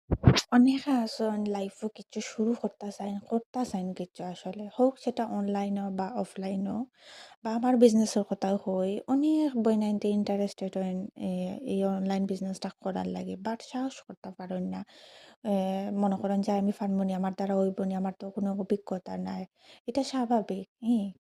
অনেকে আছেন লাইফে কিছু শুরু করতে চাইন কিছু আসলে। হোক সেটা অনলাইনও বা অফলাইনও বা আমার বিজনেসের কথাও কই। অনেক বইনাইতে ইন্টারেস্টেড হইন এই অনলাইন বিজনেসটা করার লাগে। বাট সাহস করতে পারেন না। মনে করেন যে আমি পারবনি, আমার দ্বারা হইবনি, আমার তো কোনো অভিজ্ঞতা নাই। এটা স্বাভাবিক।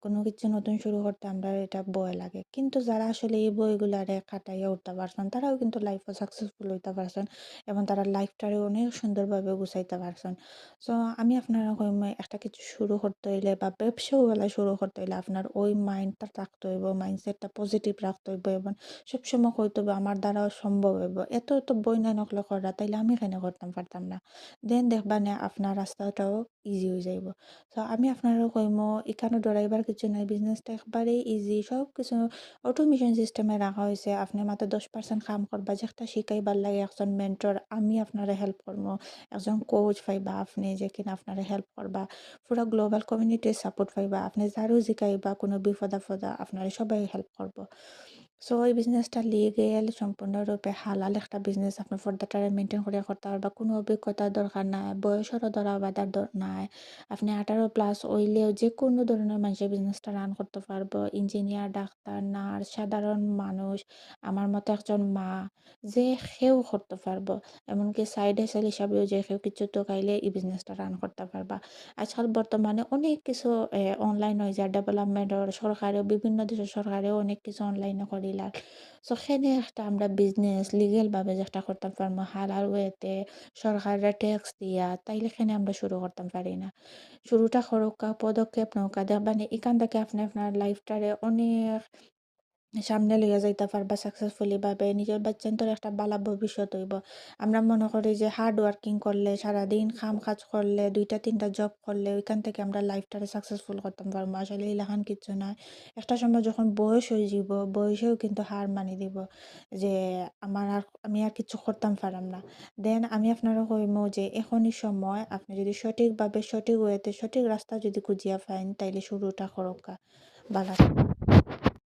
কোনো কিছু নতুন শুরু করতে আমরা এটা ভয় লাগে। কিন্তু যারা আসলে এই বইগুলারে কাটাইয়া উঠতে পারছেন, তারাও কিন্তু লাইফে সাকসেসফুল হইতে পারছেন এবং তারা লাইফটারে অনেক সুন্দরভাবে গুছাইতে পারছেন। সো আমি আপনারা কইম একটা কিছু শুরু করতে হইলে বা ব্যবসাও বেলা শুরু করতে হইলে আপনার ওই মাইন্ডটা রাখতে হইব, মাইন্ডসেটটা পজিটিভ রাখতে হইব এবং সবসময় কইতে হবে আমার দ্বারাও সম্ভব হইব। এত বই নাই নকলে করা তাইলে আমি কেন করতাম পারতাম না। দেন দেখবা না আপনার রাস্তাটাও ইজি হয়ে যাইব। সো আমি আপনারা কইমো এখানে ডরাইবার কিছু নাই। বিজনেসটা একবারেই ইজি। সবকিছু অটোমেশন সিস্টেমে রাখা হইছে। আপনি মাত্র 10% কাম করবা। যেটা শিখাইবার লাগে একজন মেন্টর আমি আপনারে হেল্প করবো। একজন কোচ পাইবা আপনি যে কিনা আপনারে হেল্প করবা। পুরা গ্লোবাল কমিউনিটির সাপোর্ট পাইবা। আপনি যারও জিকাইবা কোনো বিপদ-আপদে আপনারে সবাই হেল্প করব। সো এই বিজনেসটা লিগেল সম্পূর্ণরূপে হালাল একটা বিজনেস। আপনি পর্দাটারে মেইনটেইন কইরা করতে পারবা। কোনো অভিজ্ঞতার দরকার নাই। বয়সেরও ধরা-বাঁধার নাই। আপনি 18 প্লাস হইলেও যেকোনো ধরনের মানুষের বিজনেসটা রান করতে পারবো। ইঞ্জিনিয়ার, ডাক্তার, নার্স, সাধারণ মানুষ, আমার মতো একজন মা যে কেউ করতে পারবো। এমনকি সাইড হাসেল হিসাবেও যে কেউ কিছু টোকাইলে এই বিজনেসটা রান করতে পারবা। আজকাল বর্তমানে অনেক কিছু অনলাইন হয়ে যায় ডেভেলপমেন্টর সরকারেও বিভিন্ন দেশের সরকারেও অনেক কিছু অনলাইনে করিলার। সো সেনে একটা আমরা বিজনেস লিগেল ভাবে যেটা করতে পারবো হালাল ওয়েতে সরকারের ট্যাক্স দিয়া তাইলে এখানে আমরা শুরু করতে পারি না। শুরুটা করোকা পদক্ষেপ নৌকা দেখবানি এখান থেকে আপনি আপনার লাইফটারে অনেক সামনে লইয়া যাইতে পারবা সাকসেসফুলি ভাবে নিজের বাচ্চান্তর একটা বালা ভবিষ্যৎ হইব। আমরা মনে করি যে হার্ড ওয়ার্কিং করলে সারাদিন কাম কাজ করলে ২টা ৩টা জব করলে ওইখান থেকে আমরা লাইফটারে সাকসেসফুল করতাম পারবো। আসলে এইলাখান কিচ্ছু নয়। একটা সময় যখন বয়স হয়ে যাব, বয়সেও কিন্তু হার মানি দিব যে আমি আর কিছু করতাম পারলাম না। দেন আমি আপনারা কইমু যে এখনই সময় আপনি যদি সঠিকভাবে সঠিক ওয়েতে সঠিক রাস্তা যদি খুঁজিয়া পাইন তাইলে শুরুটা করোকা। বালা